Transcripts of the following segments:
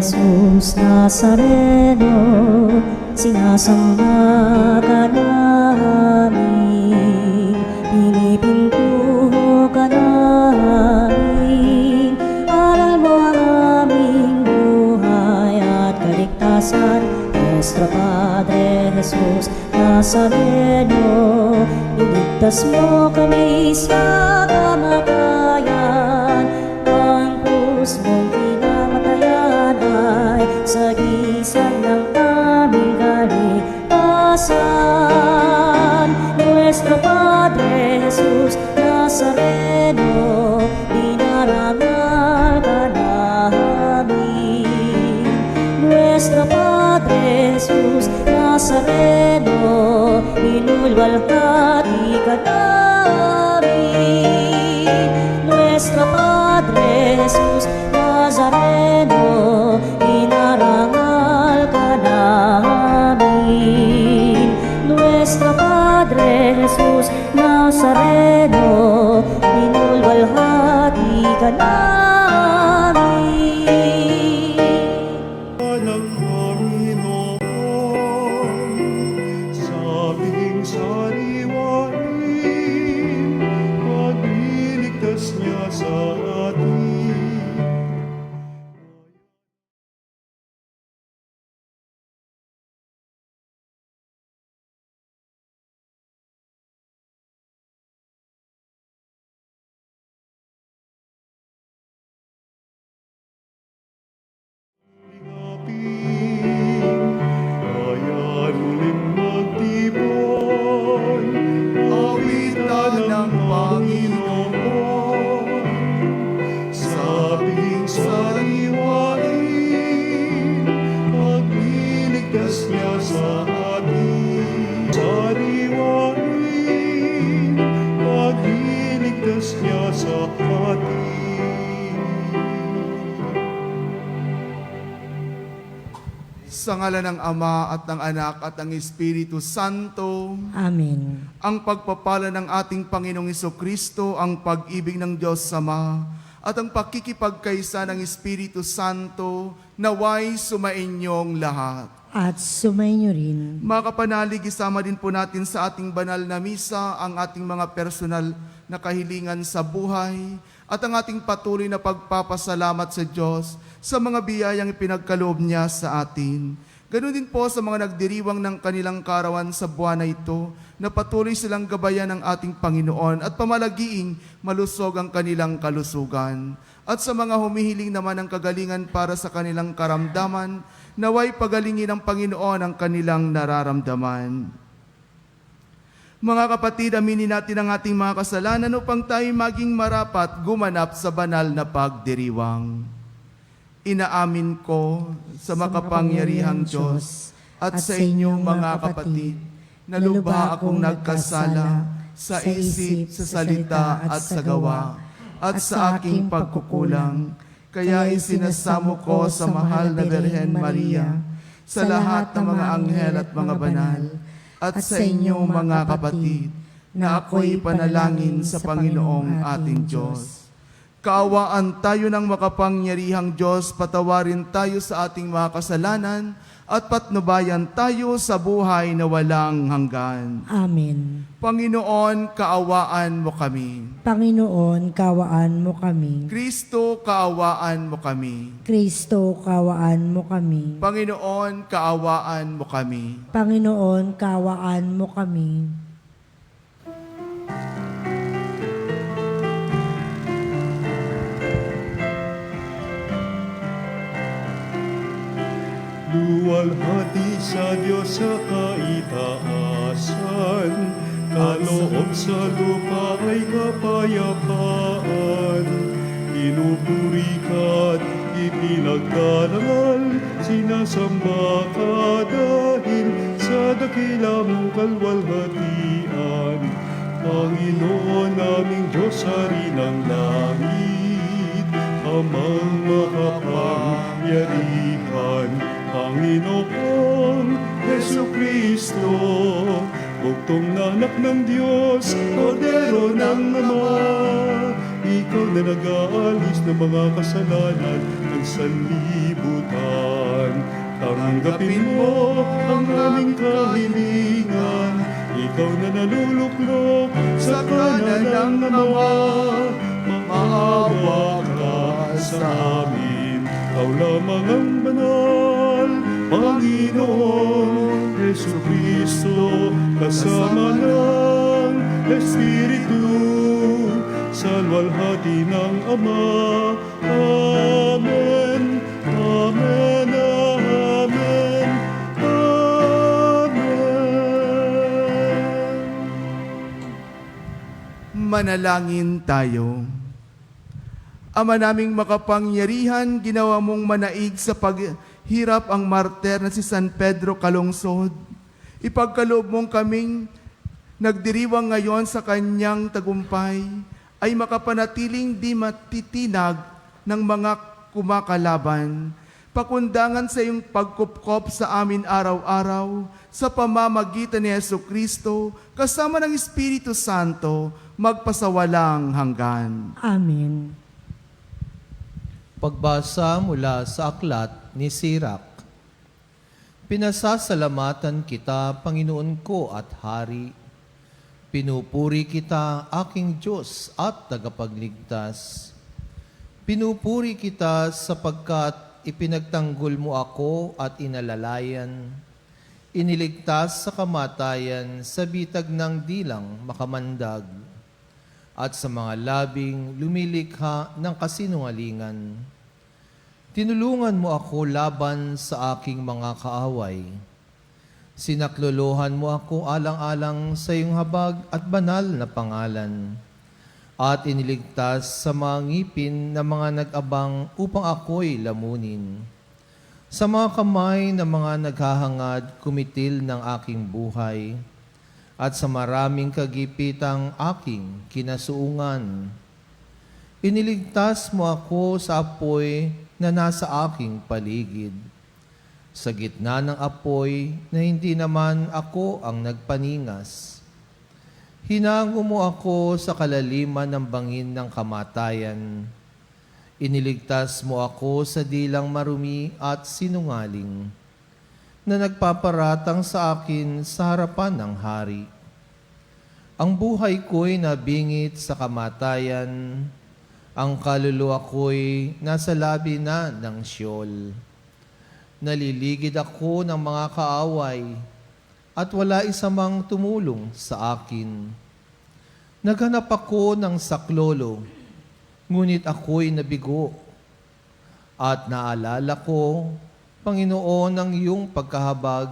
Jesus Nazareno, sinasamba ka namin, pinipinto ka namin, aral mo ang aming buhay at kaligtasan. Nuestro Padre Jesus Nazareno, iligtas mo kami sa kamatayan. Ang krus mong pinamatayan ay sagisag ng aming kaligtasan. Nuestro Padre Jesus Nazareno, dinarangal ka namin. Nuestro Padre Jesus Nazareno, inulwalhati ka namin. Nuestro Padre Jesus Nazareno, inarangal ka namin. Nuestro Padre Jesus Nazareno, inulwalhati ka namin. Ng Panginoon, sabing sariwain, pagliligtas niya sa atin. Ayan ulit magtipon, awitan ng Panginoon. Sabing sariwain, pagliligtas niya sa atin. Sariwain, pagliligtas niya sa atin. Sa ngalan ng Ama at ng Anak at ng Espiritu Santo, Amen. ang pagpapala ng ating Panginoong Jesucristo, ang pag-ibig ng Diyos Ama, at ang pakikipagkaisa ng Espiritu Santo, naway sumainyong lahat. At sumainyo rin. Mga kapanalig, isama din po natin sa ating banal na misa ang ating mga personal na kahilingan sa buhay at ang ating patuloy na pagpapasalamat sa Diyos sa mga biyayang ipinagkaloob niya sa atin. Ganon din po sa mga nagdiriwang ng kanilang karawan sa buwan na ito, na patuloy silang gabayan ng ating Panginoon at pamalagiing malusog ang kanilang kalusugan. At sa mga humihiling naman ng kagalingan para sa kanilang karamdaman, naway pagalingin ng Panginoon ang kanilang nararamdaman. Mga kapatid, aminin natin ang ating mga kasalanan upang tayo maging marapat gumanap sa banal na pagdiriwang. Inaamin ko sa makapangyarihang Diyos at sa inyong mga kapatid na lubha akong nagkasala sa isip, sa salita at sa gawa at sa aking pagkukulang. Kaya isinasamo ko sa mahal na Birhen Maria, sa lahat ng mga anghel at mga banal, at sa inyong mga kapatid, na ako'y panalangin sa Panginoong ating Diyos. Kaawaan tayo ng makapangyarihang Diyos, patawarin tayo sa ating mga kasalanan, at patnubayan tayo sa buhay na walang hanggan. Amen. Panginoon, kaawaan mo kami. Panginoon, kawaan mo kami. Kristo, kaawaan mo kami. Kristo, kawaan mo kami. Panginoon, kaawaan mo kami. Panginoon, kawaan mo kami. Luwalhati sa Diyos sa kaitaasan, kaloob sa lupa ay kapayapaan. Pinupuri ka't ipinagdarangal, sinasamba ka dahil sa dakila mong kalwalhatian. Panginoon naming Diyos, Hari ng langit, Amang makapangyarihan, Panginoong Jesucristo, bugtong na anak ng Diyos, Kordero ng Ama. Ikaw na nag-aalis ng mga kasalanan ng sanlibutan. Tanggapin mo ang aming kahilingan, ikaw na naluluklok sa kanan ng Ama. Maawa ka sa amin, ikaw lamang ang banal, Panginoon Jesucristo, kasama ng Espiritu, sa luwalhati ng Ama. Amen, Amen, Amen, Amen. Manalangin tayo. Ama naming makapangyarihan, ginawa mong manaig sa paghirap ang martir na si San Pedro Calungsod. Ipagkaloob mong kaming nagdiriwang ngayon sa kanyang tagumpay, ay makapanatiling di matitinag ng mga kumakalaban. Pakundangan sa iyong pagkupkop sa amin araw-araw, sa pamamagitan ni Jesucristo, kasama ng Espiritu Santo, magpasawalang hanggan. Amen. Pagbasa mula sa aklat ni Sirach. Pinasasalamatan kita, Panginoon ko at Hari. Pinupuri kita, aking Diyos at tagapagligtas. Pinupuri kita sapagkat ipinagtanggol mo ako at inalalayan. Iniligtas sa kamatayan sa bitag ng dilang makamandag at sa mga labing lumilikha ng kasinungalingan. Tinulungan mo ako laban sa aking mga kaaway. Sinaklolohan mo ako alang-alang sa iyong habag at banal na pangalan. At iniligtas sa mga ngipin ng mga nag-abang upang ako'y lamunin. Sa mga kamay ng mga naghahangad kumitil ng aking buhay. At sa maraming kagipitang aking kinasuungan. Iniligtas mo ako sa apoy na nasa aking paligid. Sa gitna ng apoy na hindi naman ako ang nagpaningas. Hinango mo ako sa kalaliman ng bangin ng kamatayan. Iniligtas mo ako sa dilang marumi at sinungaling na nagpaparatang sa akin sa harapan ng hari. Ang buhay ko'y nabingit sa kamatayan, ang kaluluwa ko'y nasa labi na ng Sheol. Naliligid ako ng mga kaaway at wala isa mang tumulong sa akin. Naghanap ako ng saklolo, ngunit ako'y nabigo. At naalala ko, Panginoon, ang iyong pagkahabag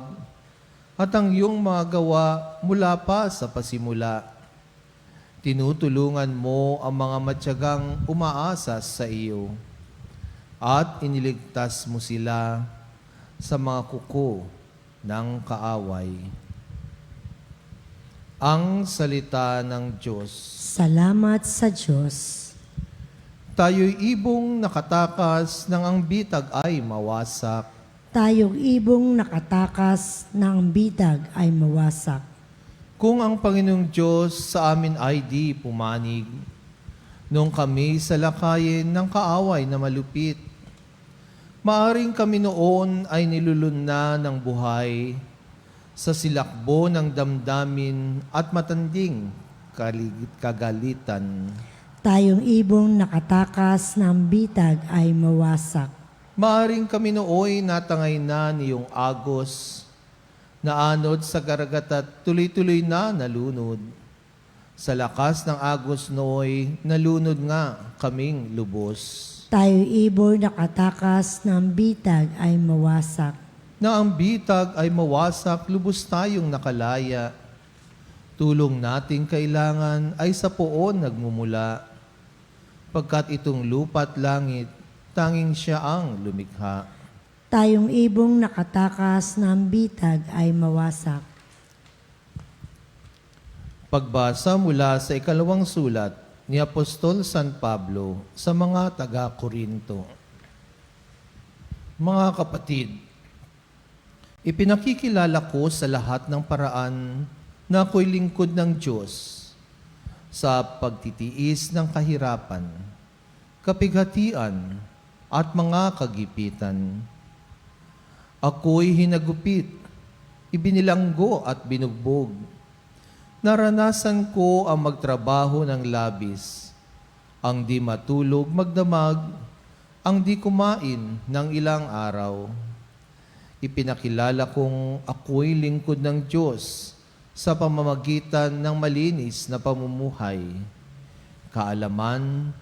at ang iyong mga gawa mula pa sa pasimula. Tinutulungan mo ang mga matyagang umaasa sa iyo at iniligtas mo sila sa mga kuko ng kaaway. Ang salita ng Diyos. Salamat sa Diyos. Tayo'y ibong nakatakas nang ang bitag ay mawasak. Tayong ibong nakatakas na ang bitag ay mawasak. Kung ang Panginoong Diyos sa amin ay di pumanig, nung kami sa lakayin ng kaaway na malupit, maaring kami noon ay nilulun na ng buhay sa silakbo ng damdamin at matanding kagalitan. Tayong ibong nakatakas na ang bitag ay mawasak. Maaring kami nooy natangay na niyong agos, naanod sa garagat at tuloy-tuloy na nalunod. Sa lakas ng agos nooy, nalunod nga kaming lubos. Tayong ibong nakatakas na ang bitag ay mawasak. Na ang bitag ay mawasak, lubos tayong nakalaya. Tulong nating kailangan ay sa poon nagmumula. Pagkat itong lupa't langit, tanging siya ang lumikha. Tayong ibong nakatakas na ang bitag ay mawasak. Pagbasa mula sa ikalawang sulat ni Apostol San Pablo sa mga taga-Korinto. Mga kapatid, ipinakikilala ko sa lahat ng paraan na ako'y lingkod ng Diyos sa pagtitiis ng kahirapan, kapighatian, at mga kagipitan. Ako'y hinagupit, ibinilanggo at binugbog. Naranasan ko ang magtrabaho ng labis, ang di matulog magdamag, ang di kumain ng ilang araw. Ipinakilala kong ako'y lingkod ng Diyos sa pamamagitan ng malinis na pamumuhay, kaalaman,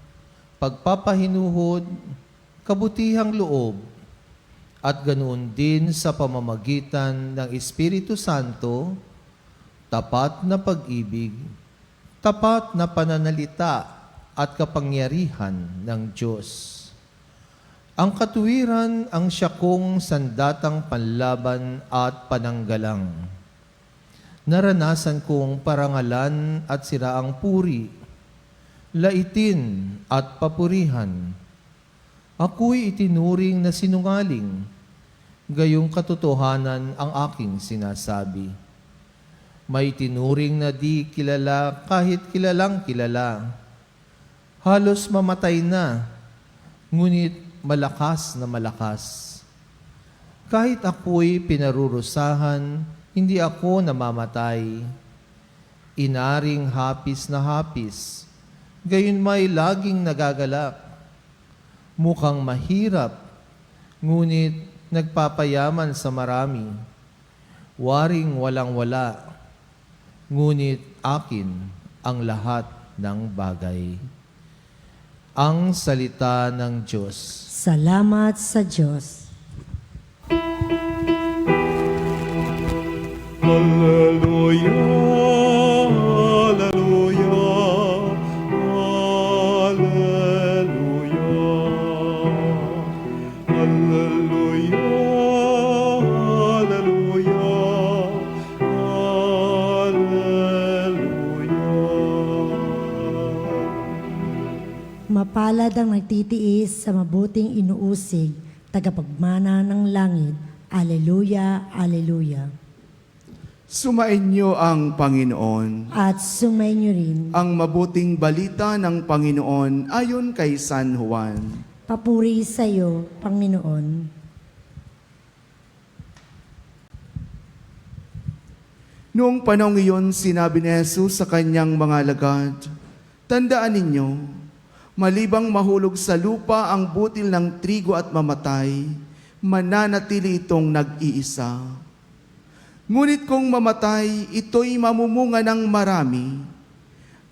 pagpapahinuhod, kabutihang loob, at ganoon din sa pamamagitan ng Espiritu Santo, tapat na pag-ibig, tapat na pananalita at kapangyarihan ng Diyos. Ang katuwiran ang siyakong sandatang panlaban at pananggalang. Naranasan kong parangalan at siraang puri, laitin at papurihan. Ako'y itinuring na sinungaling, gayong katotohanan ang aking sinasabi. May tinuring na di kilala kahit kilalang kilala. Halos mamatay na, ngunit malakas na malakas. Kahit ako'y pinarurusahan, hindi ako namamatay. Inaring hapis na hapis, gayon may laging nagagalak. Mukhang mahirap, ngunit nagpapayaman sa marami. Waring walang-wala, ngunit akin ang lahat ng bagay. Ang salita ng Diyos. Salamat sa Diyos. Hallelujah, hallelujah, hallelujah, hallelujah, hallelujah. Mapalad ang nagtitiis sa mabuting inuusig, tagapagmana ng langit. Aleluya, aleluya. Sumainyo ang Panginoon. At sumainyo rin, Ang mabuting balita ng Panginoon ayon kay San Juan. papuri sa iyo, Panginoon. Noong panahong iyon, sinabi ni Jesus sa kanyang mga alagad, "Tandaan ninyo, malibang mahulog sa lupa ang butil ng trigo at mamatay, mananatili itong nag-iisa. Ngunit kung mamatay, ito'y mamumunga ng marami.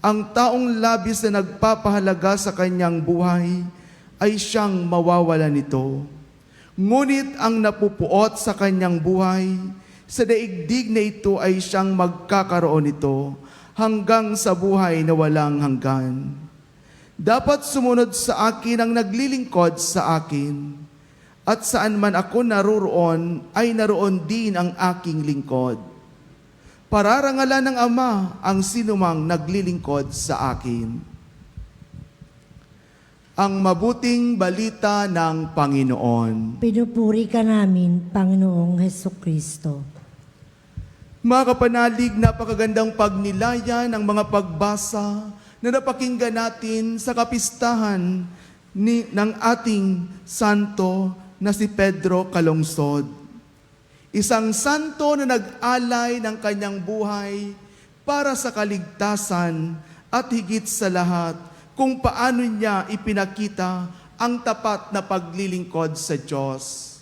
Ang taong labis na nagpapahalaga sa kanyang buhay ay siyang mawawala nito. Ngunit ang napupuot sa kanyang buhay, sa daigdig na ito ay siyang magkakaroon nito hanggang sa buhay na walang hanggan. Dapat sumunod sa akin ang naglilingkod sa akin. At saan man ako naroroon, ay naroon din ang aking lingkod. Pararangalan ng Ama ang sinumang naglilingkod sa akin." Ang mabuting balita ng Panginoon. Pinupuri ka namin, Panginoong Hesukristo. Mga kapanalig, napakagandang pagnilaya ng mga pagbasa na napakinggan natin sa kapistahan ng ating santo na si Pedro Calungsod. Isang santo na nag-alay ng kanyang buhay para sa kaligtasan at higit sa lahat kung paano niya ipinakita ang tapat na paglilingkod sa Diyos.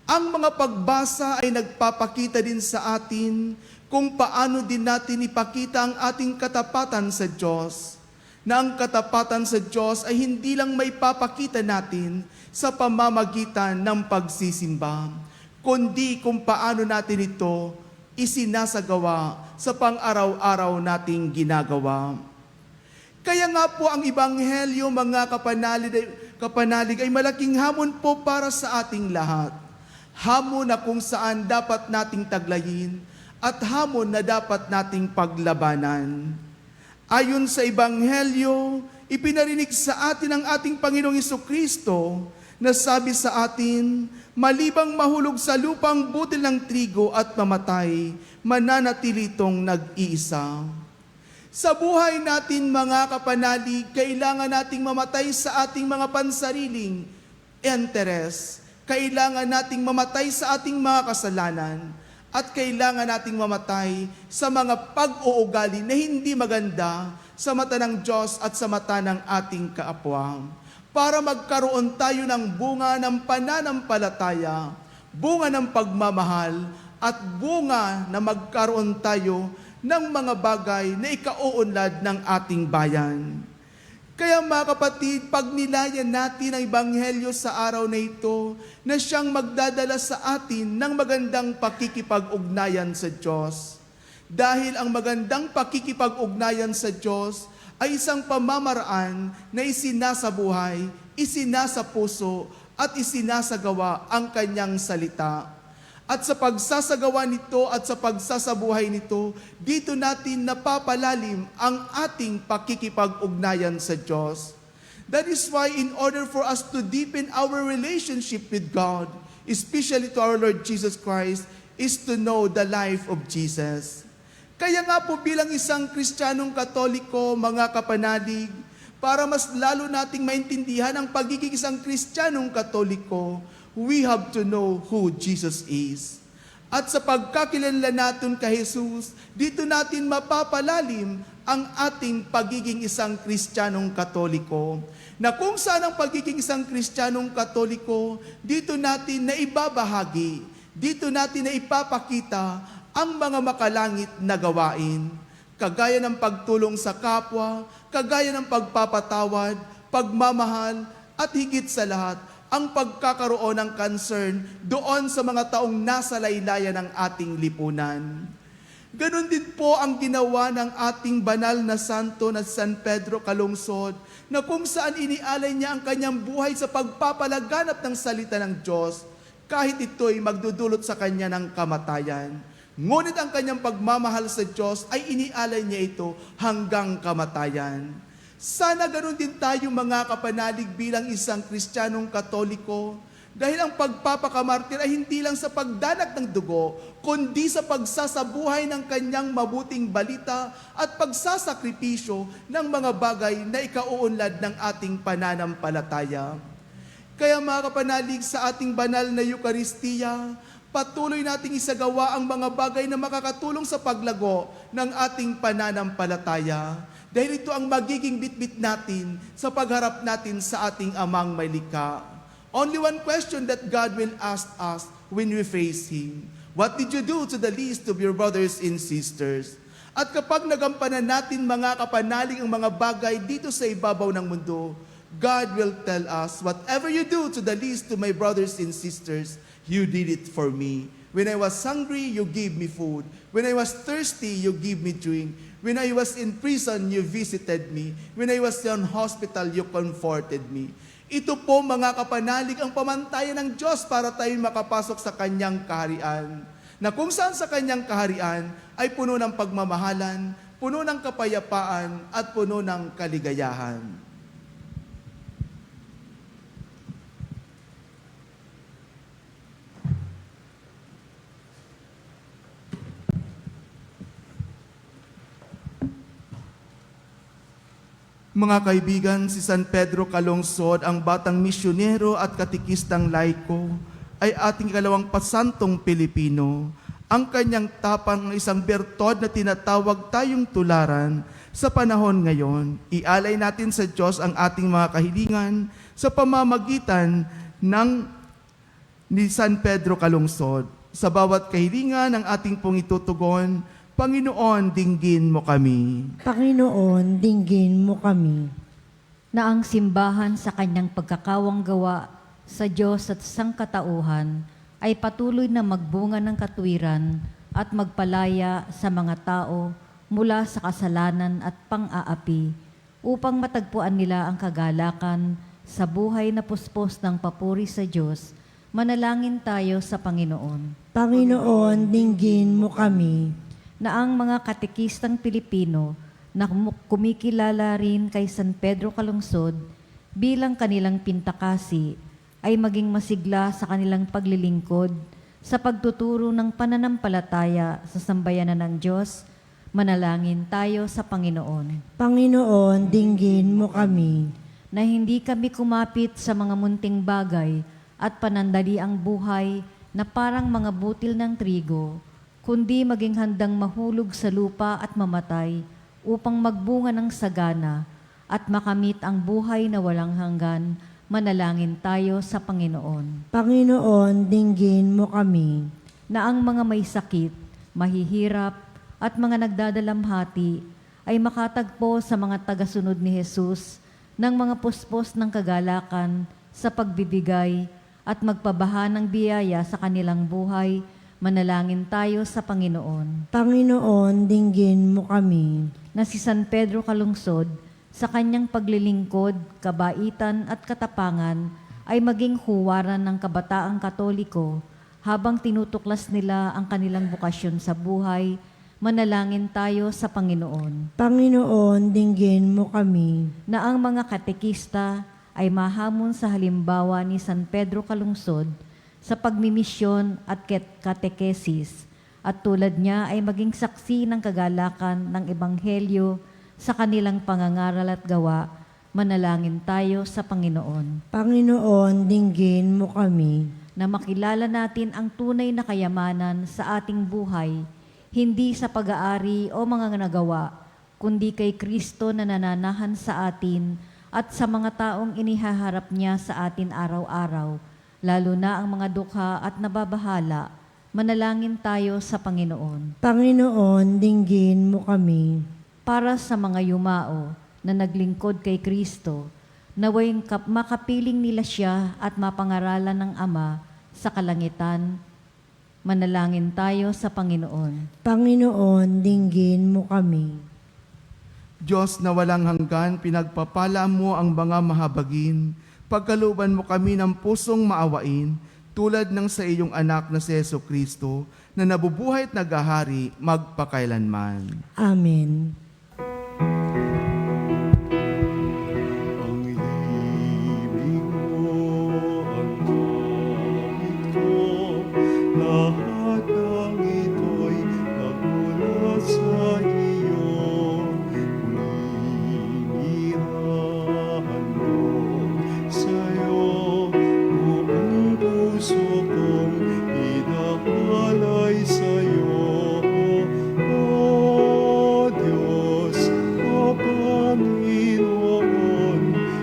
Ang mga pagbasa ay nagpapakita din sa atin kung paano din natin ipakita ang ating katapatan sa Diyos. Na ang katapatan sa Diyos ay hindi lang may papakita natin sa pamamagitan ng pagsisimba, kundi kung paano natin ito isinasagawa sa pang-araw-araw nating ginagawa. Kaya nga po ang Ebanghelyo, mga kapanalig, ay malaking hamon po para sa ating lahat. Hamon na kung saan dapat nating taglayin at hamon na dapat nating paglabanan. Ayon sa Ebanghelyo, ipinarinig sa atin ang ating Panginoong Jesucristo na sabi sa atin, malibang mahulog sa lupang butil ng trigo at mamatay, mananatili itong nag-iisa. Sa buhay natin, mga kapanalig, kailangan nating mamatay sa ating mga pansariling Teres, kailangan nating mamatay sa ating mga kasalanan at kailangan nating mamatay sa mga pag-uugali na hindi maganda sa mata ng Diyos at sa mata ng ating kaapwa. Para magkaroon tayo ng bunga ng pananampalataya, bunga ng pagmamahal, at bunga na magkaroon tayo ng mga bagay na ikauunlad ng ating bayan. Kaya mga kapatid, pag nilayan natin ang Ebanghelyo sa araw na ito, na siyang magdadala sa atin ng magandang pakikipag-ugnayan sa Diyos. Dahil ang magandang pakikipag-ugnayan sa Diyos ay isang pamamaraan na isinasabuhay, isinasapuso, at isinasagawa ang kanyang salita. At sa pagsasagawa nito at sa pagsasabuhay nito, dito natin napapalalim ang ating pakikipag-ugnayan sa Diyos. That is why in order for us to deepen our relationship with God, especially to our Lord Jesus Christ, is to know the life of Jesus. Kaya nga po bilang isang Kristiyanong Katoliko, mga kapanalig, para mas lalo nating maintindihan ang pagiging isang Kristiyanong Katoliko, we have to know who Jesus is. At sa pagkakilanlan natin kay Jesus, dito natin mapapalalim ang ating pagiging isang Kristiyanong Katoliko. Na kung saan ang pagiging isang Kristiyanong Katoliko, dito natin na ibabahagi, dito natin na ipapakita ang mga makalangit na gawain. Kagaya ng pagtulong sa kapwa, kagaya ng pagpapatawad, pagmamahal, at higit sa lahat, ang pagkakaroon ng concern doon sa mga taong nasa laylayan ng ating lipunan. Ganon din po ang ginawa ng ating banal na santo na San Pedro Calungsod, na kung saan inialay niya ang kanyang buhay sa pagpapalaganap ng salita ng Diyos, kahit ito'y magdudulot sa kanya ng kamatayan. Ngunit ang kanyang pagmamahal sa Diyos ay inialay niya ito hanggang kamatayan. Sana ganoon din tayo mga kapanalig bilang isang Kristiyanong Katoliko, dahil ang pagpapakamartir ay hindi lang sa pagdanak ng dugo, kundi sa pagsasabuhay ng kanyang mabuting balita at pagsasakripisyo ng mga bagay na ikauunlad ng ating pananampalataya. Kaya mga kapanalig, sa ating banal na Eukaristiya, patuloy nating isagawa ang mga bagay na makakatulong sa paglago ng ating pananampalataya. Dahil ito ang magiging bitbit natin sa pagharap natin sa ating Amang may likha. Only one question that God will ask us when we face Him. What did you do to the least of your brothers and sisters? At kapag nagampanan natin mga kapanalig ang mga bagay dito sa ibabaw ng mundo, God will tell us, whatever you do to the least of my brothers and sisters, you did it for me. When I was hungry, you gave me food. When I was thirsty, you gave me drink. When I was in prison, you visited me. When I was in hospital, you comforted me. Ito po mga kapanalig ang pamantayan ng Diyos para tayo makapasok sa Kanyang kaharian. Na kung saan sa Kanyang kaharian ay puno ng pagmamahalan, puno ng kapayapaan, at puno ng kaligayahan. Mga kaibigan, si San Pedro Calungsod, ang batang misyonero at katikistang laiko, ay ating ikalawang pasantong Pilipino. Ang kanyang tapang ng isang bertod na tinatawag tayong tularan sa panahon ngayon. Ialay natin sa Diyos ang ating mga kahilingan sa pamamagitan ni San Pedro Calungsod. Sa bawat kahilingan ng ating pong itutugon, Panginoon, dinggin mo kami. Panginoon, dinggin mo kami. Na ang simbahan sa kanyang pagkakawang gawa sa Diyos at sangkatauhan ay patuloy na magbunga ng katwiran at magpalaya sa mga tao mula sa kasalanan at pang-aapi upang matagpuan nila ang kagalakan sa buhay na puspos ng papuri sa Diyos. Manalangin tayo sa Panginoon. Panginoon, dinggin mo kami. Na ang mga katekistang Pilipino na kumikilala rin kay San Pedro Calungsod bilang kanilang pintakasi ay maging masigla sa kanilang paglilingkod sa pagtuturo ng pananampalataya sa sambayanan ng Diyos. Manalangin tayo sa Panginoon. Panginoon, dinggin mo kami. na hindi kami kumapit sa mga munting bagay at panandali ang buhay na parang mga butil ng trigo, kundi maging handang mahulog sa lupa at mamatay upang magbunga ng sagana at makamit ang buhay na walang hanggan. Manalangin tayo sa Panginoon. Panginoon, dinggin mo kami. Na ang mga may sakit, mahihirap, at mga nagdadalamhati ay makatagpo sa mga tagasunod ni Jesus ng mga puspos ng kagalakan sa pagbibigay at magpabaha ng biyaya sa kanilang buhay. Manalangin tayo sa Panginoon. Panginoon, dinggin mo kami. Na si San Pedro Calungsod, sa kanyang paglilingkod, kabaitan at katapangan ay maging huwaran ng kabataang Katoliko habang tinutuklas nila ang kanilang bukasyon sa buhay. Manalangin tayo sa Panginoon. Panginoon, dinggin mo kami. Na ang mga katekista ay mahamon sa halimbawa ni San Pedro Calungsod sa pagmimisyon at katekesis at tulad niya ay maging saksi ng kagalakan ng Ebanghelyo sa kanilang pangangaral at gawa. Manalangin tayo sa Panginoon. Panginoon, dinggin mo kami. Na makilala natin ang tunay na kayamanan sa ating buhay, hindi sa pag-aari o mga nagawa, kundi kay Kristo na nananahan sa atin at sa mga taong inihaharap niya sa atin araw-araw, lalo na ang mga dukha at nababahala. Manalangin tayo sa Panginoon. Panginoon, dinggin mo kami. Para sa mga yumao na naglingkod kay Kristo, naway makapiling nila siya at mapangaralan ng Ama sa kalangitan. Manalangin tayo sa Panginoon. Panginoon, dinggin mo kami. Diyos na walang hanggan, pinagpapala mo ang mga mahabagin. Pagkalooban mo kami ng pusong maawain, tulad ng sa iyong anak na si Jesucristo, na nabubuhay at nagahari magpakailanman. Amen. Ang ibig mo, ang langit ko, lahat ng ito'y nagmula sa iyo. Humihiran mo sa'yo, buong puso kong inahalay sa'yo. O Diyos, o Panginoon,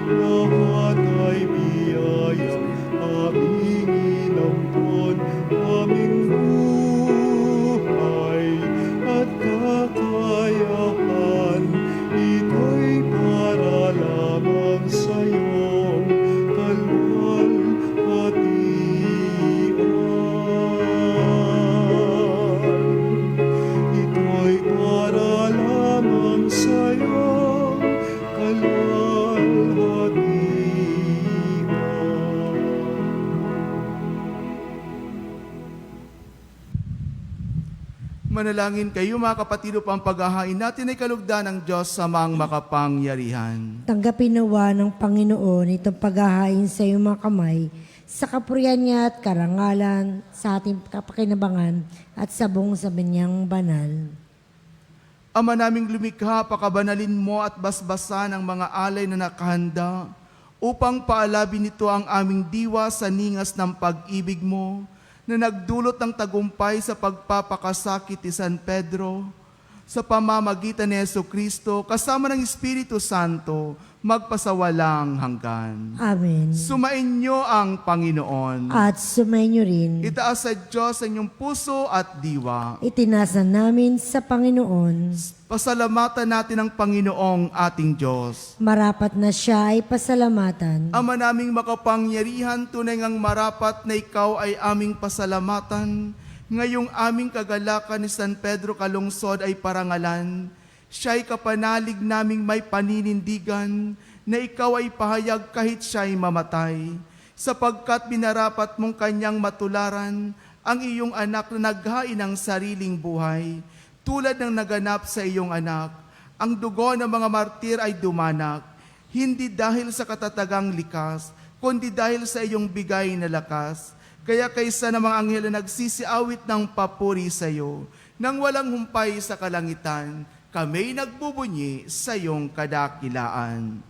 lahat ay biyayang aming inampon, aming buhay at kakayahan. Ito'y para lamang sa iyong kalwalhatian. Ito'y para lamang sa iyong kalwalhatian. Manalangin kayo mga kapatid upang paghahain natin ay kalugdan ng Diyos sa mga makapangyarihan. Tanggapin nawa ng Panginoon itong paghahain sa iyong mga kamay, sa kapurihan niya at karangalan, sa ating kapakinabangan at sa buong sabi niyang banal. Ama naming lumikha, pakabanalin mo at basbasan ang mga alay na nakahanda upang paalabin nito ang aming diwa sa ningas ng pag-ibig mo na nagdulot ng tagumpay sa pagpapakasakit ni San Pedro. Sa pamamagitan ni Jesucristo, kasama ng Espiritu Santo, magpasawalang hanggan. Amen. Sumainyo ang Panginoon. At sumainyo rin, Itaas sa Diyos ang inyong puso at diwa. itinasa namin sa Panginoon. Pasalamatan natin ang Panginoong ating Diyos. Marapat na siya ay pasalamatan. Ama naming makapangyarihan, tunay ngang marapat na ikaw ay aming pasalamatan. Ngayong aming kagalakan ni San Pedro Calungsod ay parangalan. Siya'y kapanalig naming may paninindigan na ikaw ay pahayag kahit siya'y mamatay. Sapagkat binarapat mong kanyang matularan ang iyong anak na naghain ng sariling buhay. Tulad ng naganap sa iyong anak, ang dugo ng mga martir ay dumanak, hindi dahil sa katatagang likas, kundi dahil sa iyong bigay na lakas. Kaya kaysa ng mga anghel na nagsisiawit ng papuri sa iyo, nang walang humpay sa kalangitan, kami nagbubunyi sa iyong kadakilaan.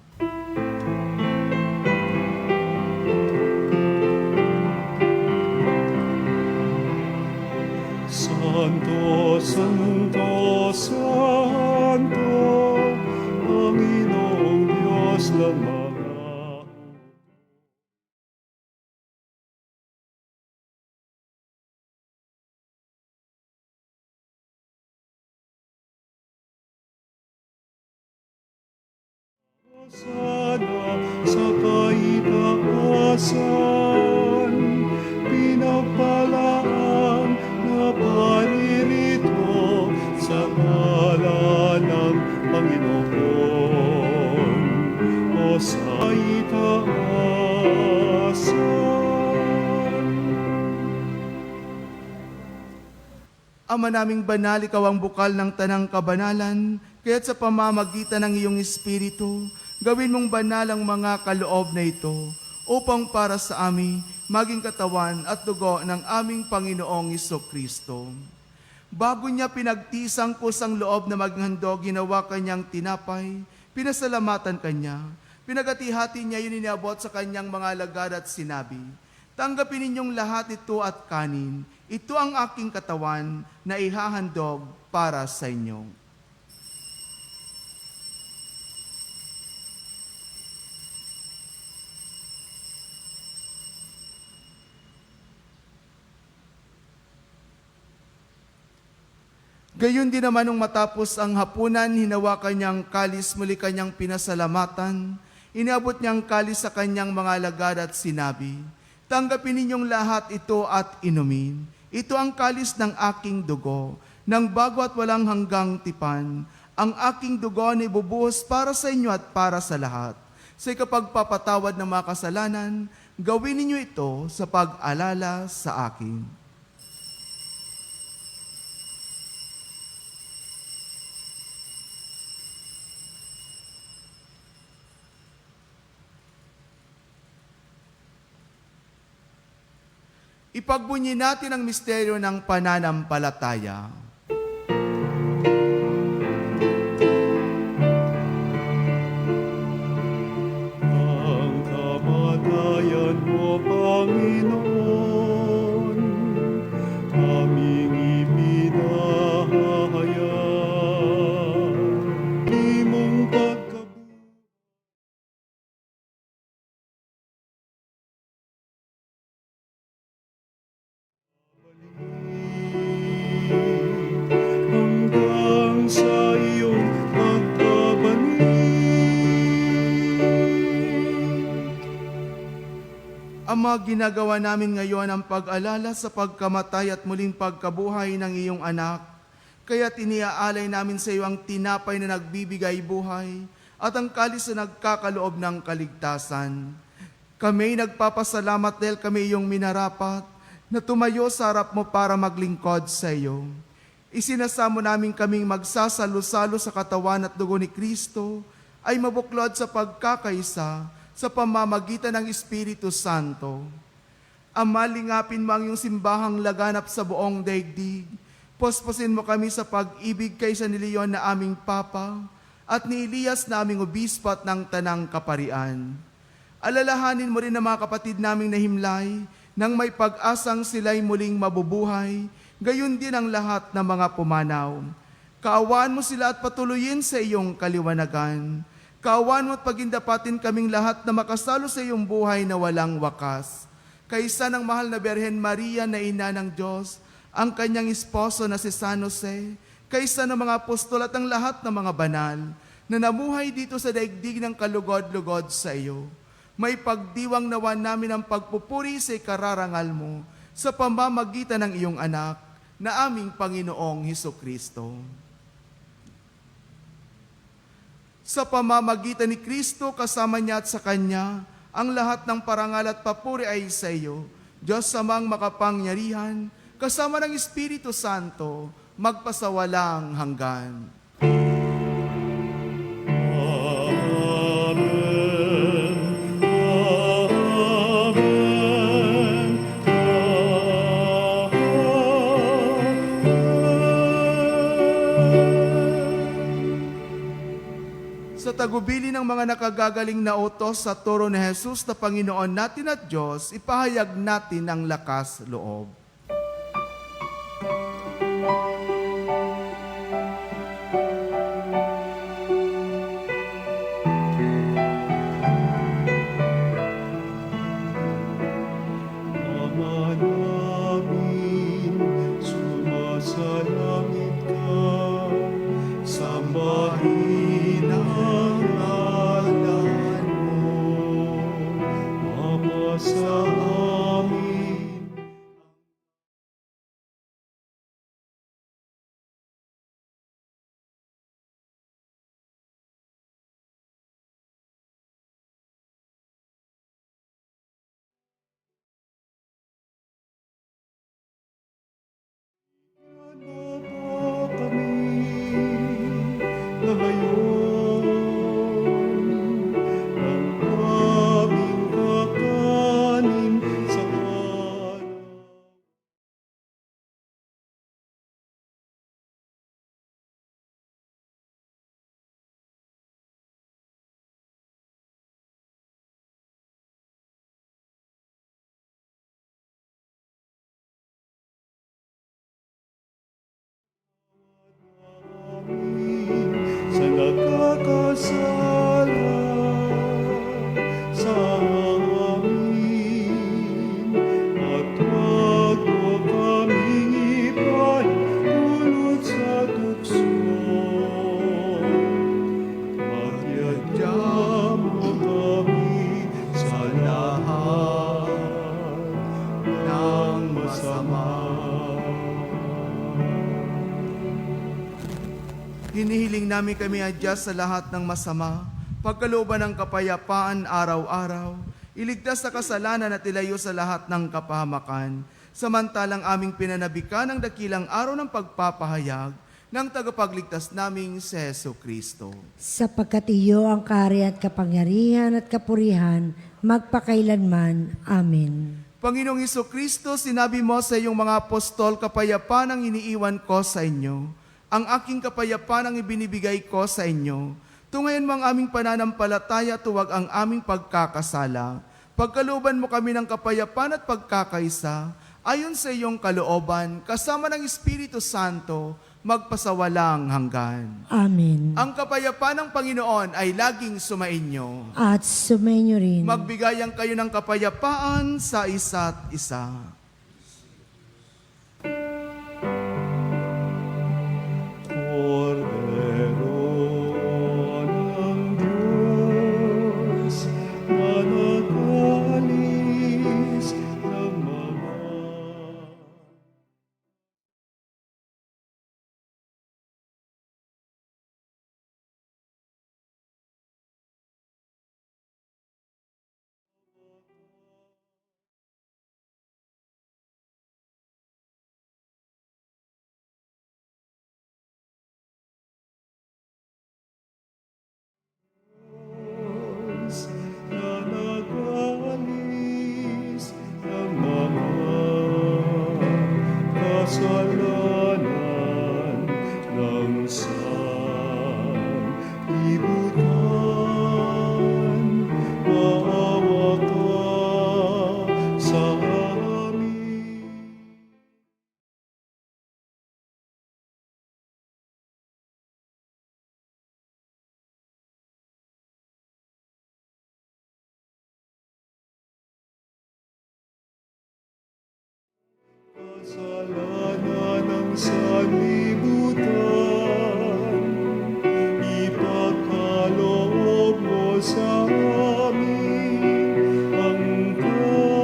Santo, Santo, Santo, Panginoong Diyos ng mga sana sa kaitaasan, pinapalaan na paririto sa ngalan ng Panginoon. O sa itaasan. Ama naming banal, ikaw ang bukal ng tanang kabanalan, kaya't sa pamamagitan ng iyong Espiritu, gawin mong banal ang mga kaloob na ito, upang para sa amin maging katawan at dugo ng aming Panginoong Kristo. Bago niya pinagtisang kusang loob na maging handog, ginawa kanyang tinapay, pinasalamatan kanya, pinagati-hati niya yun iniabot sa kanyang mga alagad at sinabi, "Tanggapin ninyong lahat ito at kanin, ito ang aking katawan na ihahandog para sa inyo." Gayon din naman nung matapos ang hapunan, hinawakan niyang kalis, muli kanyang pinasalamatan. Iniabot niyang kalis sa kanyang mga alagad at sinabi, "Tanggapin ninyong lahat ito at inumin. Ito ang kalis ng aking dugo, ng bago at walang hanggang tipan. Ang aking dugo na ibubuhos para sa inyo at para sa lahat. Sa ikapagpapatawad ng mga kasalanan, gawin ninyo ito sa pag-alala sa akin." Ipagbunyi natin ang misteryo ng pananampalataya. Ang kamatayan mo, Panginoon, aming ipinahayag. Di mong hanggang sa iyong pagkabalik. Ama, ginagawa namin ngayon ang pag-alala sa pagkamatay at muling pagkabuhay ng iyong anak. Kaya't iniaalay namin sa iyo ang tinapay na nagbibigay buhay at ang kalis na nagkakaloob ng kaligtasan. Kami nagpapasalamat dahil kami iyong minarapat na tumayo sa harap mo para maglingkod sa iyo. Isinasamo namin kaming magsasalo-salo sa katawan at dugo ni Kristo ay mabuklod sa pagkakaisa sa pamamagitan ng Espiritu Santo. Ama, lingapin mo ang iyong simbahang laganap sa buong daigdig. Posposin mo kami sa pag-ibig kay San Leon na aming Papa at ni Elias na aming obispo at ng Tanang Kaparian. Alalahanin mo rin ang mga kapatid naming nahimlay nang may pag-asang sila'y muling mabubuhay, gayon din ang lahat ng mga pumanaw. Kaawaan mo sila at patuloyin sa iyong kaliwanagan. Kaawaan mo at pagindapatin kaming lahat na makasalo sa iyong buhay na walang wakas. Kaysa ng mahal na Birhen Maria na ina ng Diyos, ang kanyang esposo na si San Jose, kaysa ng mga apostol at ang lahat ng mga banal na namuhay dito sa daigdig ng kalugod-lugod sa iyo. May pagdiwang nawa namin ang pagpupuri sa ikararangal mo sa pamamagitan ng iyong anak na aming Panginoong Kristo. Sa pamamagitan ni Kristo, kasama niya at sa Kanya, ang lahat ng parangal at papuri ay sa iyo, Diyos Amang makapangyarihan, kasama ng Espiritu Santo, magpasawalang hanggan. Sa tagubili ng mga nakagagaling na utos sa turo ni Jesus na Panginoon natin at Diyos, ipahayag natin ang lakas loob. langit ka, sambahin ang ngalan mo, mapasa amin. Ano ba kami ngayon ng aming kakanin sa araw? Sa nakakasala sa amin, at wag mo kaming ipahintulot sa tukso. Magyadya mo kami sa lahat ng masama. Hinihiling namin kami adjust sa lahat ng masama, pagkalooban ng kapayapaan araw-araw, iligtas sa kasalanan at ilayo sa lahat ng kapahamakan, samantalang aming pinanabikan ang dakilang araw ng pagpapahayag ng tagapagligtas naming si Heso Kristo. Sapagkat iyo ang kaharian at kapangyarihan at kapurihan, magpakailanman. Amen. Panginoong Heso Kristo, sinabi mo sa iyong mga apostol, kapayapaan ang iniiwan ko sa inyo. Ang aking kapayapaan ang ibinibigay ko sa inyo. Tungayan mo ang aming pananampalataya, tuwag ang aming pagkakasala. Pagkalooban mo kami ng kapayapaan at pagkakaisa, ayon sa iyong kalooban, kasama ng Espiritu Santo, magpasawalang hanggan. Amen. Ang kapayapaan ng Panginoon ay laging sumainyo. At sumainyo rin. Magbigayan kayo ng kapayapaan sa isa't isa. Cordero ng Diyos, na nag-alis ng mga na nag-alis ng mga kasalanan ng sanlibutan. Maawa ka sa amin. Kasalanan ng sanlibutan, ipagkaloob mo sa amin ang kapayapaan.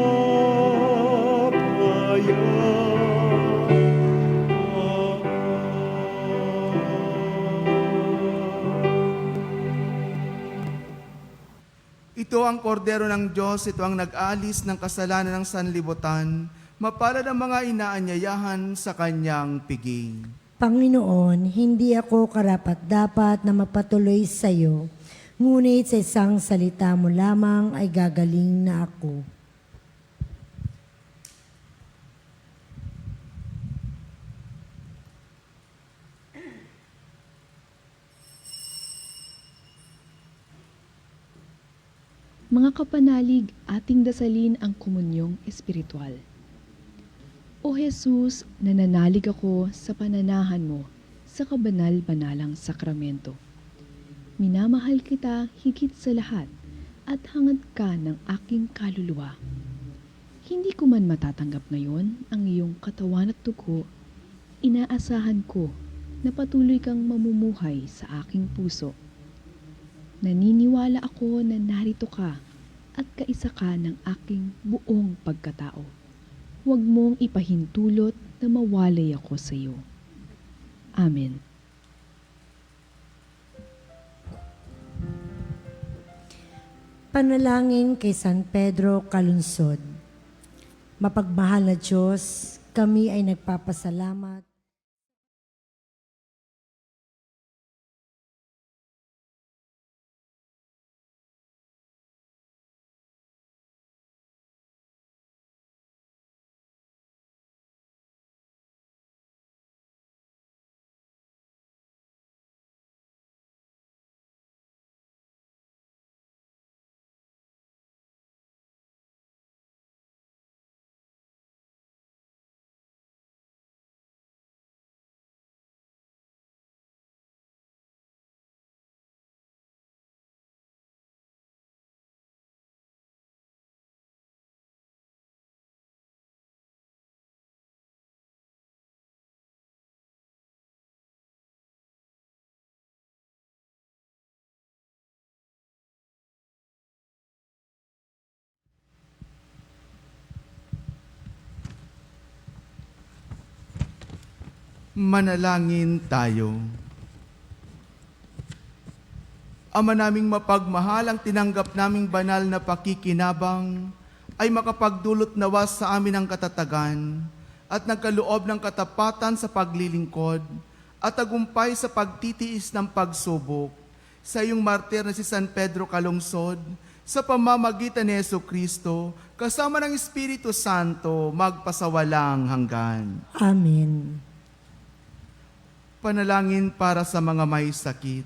Ito ang kordero ng Diyos, ito ang nag-alis ng kasalanan ng sanlibutan. Mapalad ang mga inaanyayahan sa kanyang piging. Panginoon, hindi ako karapat-dapat na mapatuloy sa iyo, ngunit sa isang salita mo lamang ay gagaling na ako. Mga kapanalig, ating dasalin ang komunyong espiritual. O Jesus, nananalig ako sa pananahan mo sa kabanal-banalang sakramento. Minamahal kita higit sa lahat at hangad ka ng aking kaluluwa. Hindi ko man matatanggap ngayon ang iyong katawan at dugo, inaasahan ko na patuloy kang mamumuhay sa aking puso. Naniniwala ako na narito ka at kaisa ka ng aking buong pagkatao. Huwag mong ipahintulot na mawalay ako sa iyo. Amen. Panalangin kay San Pedro Kalunsod. Mapagmahal na Diyos, kami ay nagpapasalamat Manalangin tayo. Ama naming mapagmahal, ang tinanggap naming banal na pakikinabang ay makapagdulot nawa sa amin ng katatagan at nagkaloob ng katapatan sa paglilingkod at tagumpay sa pagtitiis ng pagsubok sa iyong martir na si San Pedro Calungsod, sa pamamagitan ni Jesucristo, kasama ng Espiritu Santo, magpasawalang hanggan. Amen. Panalangin para sa mga may sakit.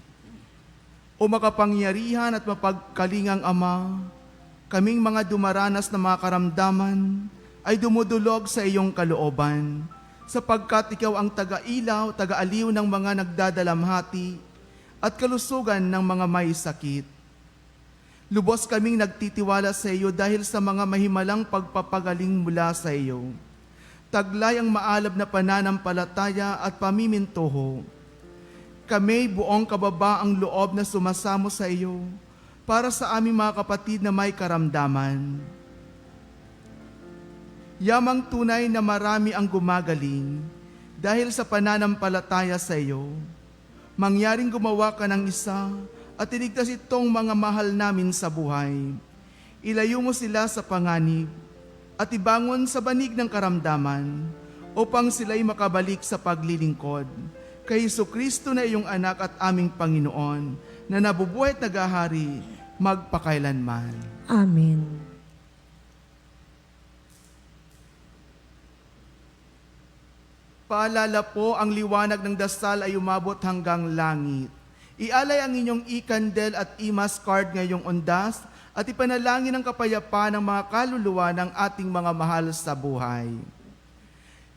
O makapangyarihan at mapagkalingang Ama, kaming mga dumaranas na mga karamdaman ay dumudulog sa iyong kalooban, sapagkat ikaw ang taga-ilaw, taga-aliw ng mga nagdadalamhati at kalusugan ng mga may sakit. Lubos kaming nagtitiwala sa iyo dahil sa mga mahimalang pagpapagaling mula sa iyo. Taglay ang maalab na pananampalataya at pamimintuho. Kami buong kababaang loob na sumasamo sa iyo para sa aming mga kapatid na may karamdaman. Yamang tunay na marami ang gumagaling dahil sa pananampalataya sa iyo. Mangyaring gumawa ka ng isa at iligtas itong mga mahal namin sa buhay. Ilayo mo sila sa panganib at ibangon sa banig ng karamdaman upang sila'y makabalik sa paglilingkod kay Jesucristo na iyong anak at aming Panginoon na nabubuhay at nagahari magpakailanman. Amen. Paalala po, ang liwanag ng dasal ay umabot hanggang langit. Ialay ang inyong ikandel at imas card ngayong undas at ipanalangin ang kapayapaan ng mga kaluluwa ng ating mga mahal sa buhay.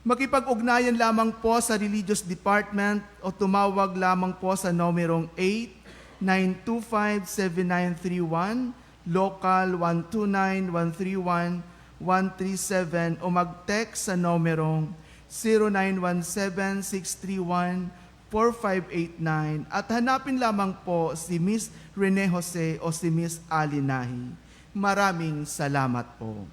Makipag-ugnayan lamang po sa Religious Department o tumawag lamang po sa numerong 8-925-7931, local 129-131-137 o mag-text sa numerong 0917-631-4589 at hanapin lamang po si Miss Rene Jose o si Miss Ali Nahi. Maraming salamat po.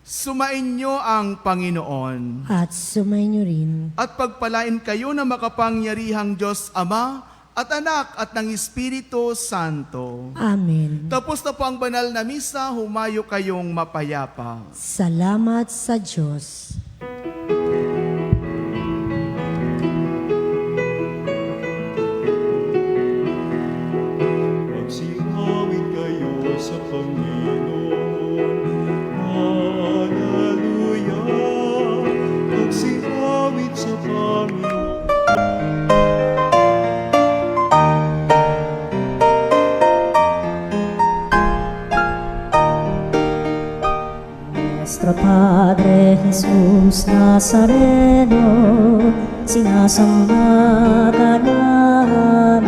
Sumainyo ang Panginoon At sumainyo rin. at pagpalain kayo na makapangyarihang Diyos Ama at Anak at ng Espiritu Santo. Amen. Tapos na po ang banal na misa, humayo kayong mapayapa. Salamat sa Diyos. Magsingawin kayo sa Panginoon. Hallelujah! Magsingawin sa Panginoon. Nuestro Padre Jesús Nazareno, sinasamba ka namin,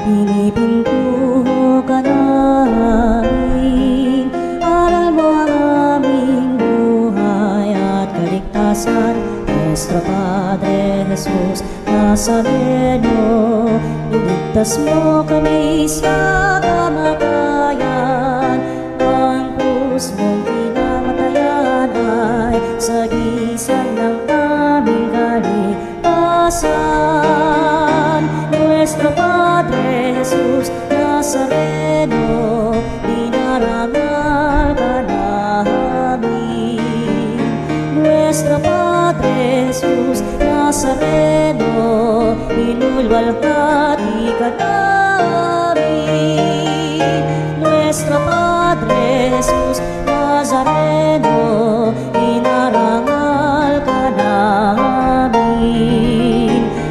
pinipintuho ka namin, aral mo ang aming buhay at Nuestro Padre Jesus Nazareno, iligtas mo kami sa kamatayan. Ang krus mong pinamatayan ay sagisag ng aming kaligtasan. Nuestro Padre Jesus Nazareno, dinarangal ka namin. Nuestro Padre Jesus Nazareno, inulwalhati ka namin. Nuestro Padre Jesus Nazareno, inarangal ka namin.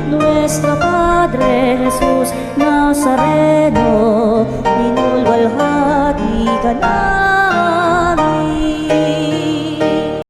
Nuestro Padre Jesus Nazareno, inulwalhati ka namin.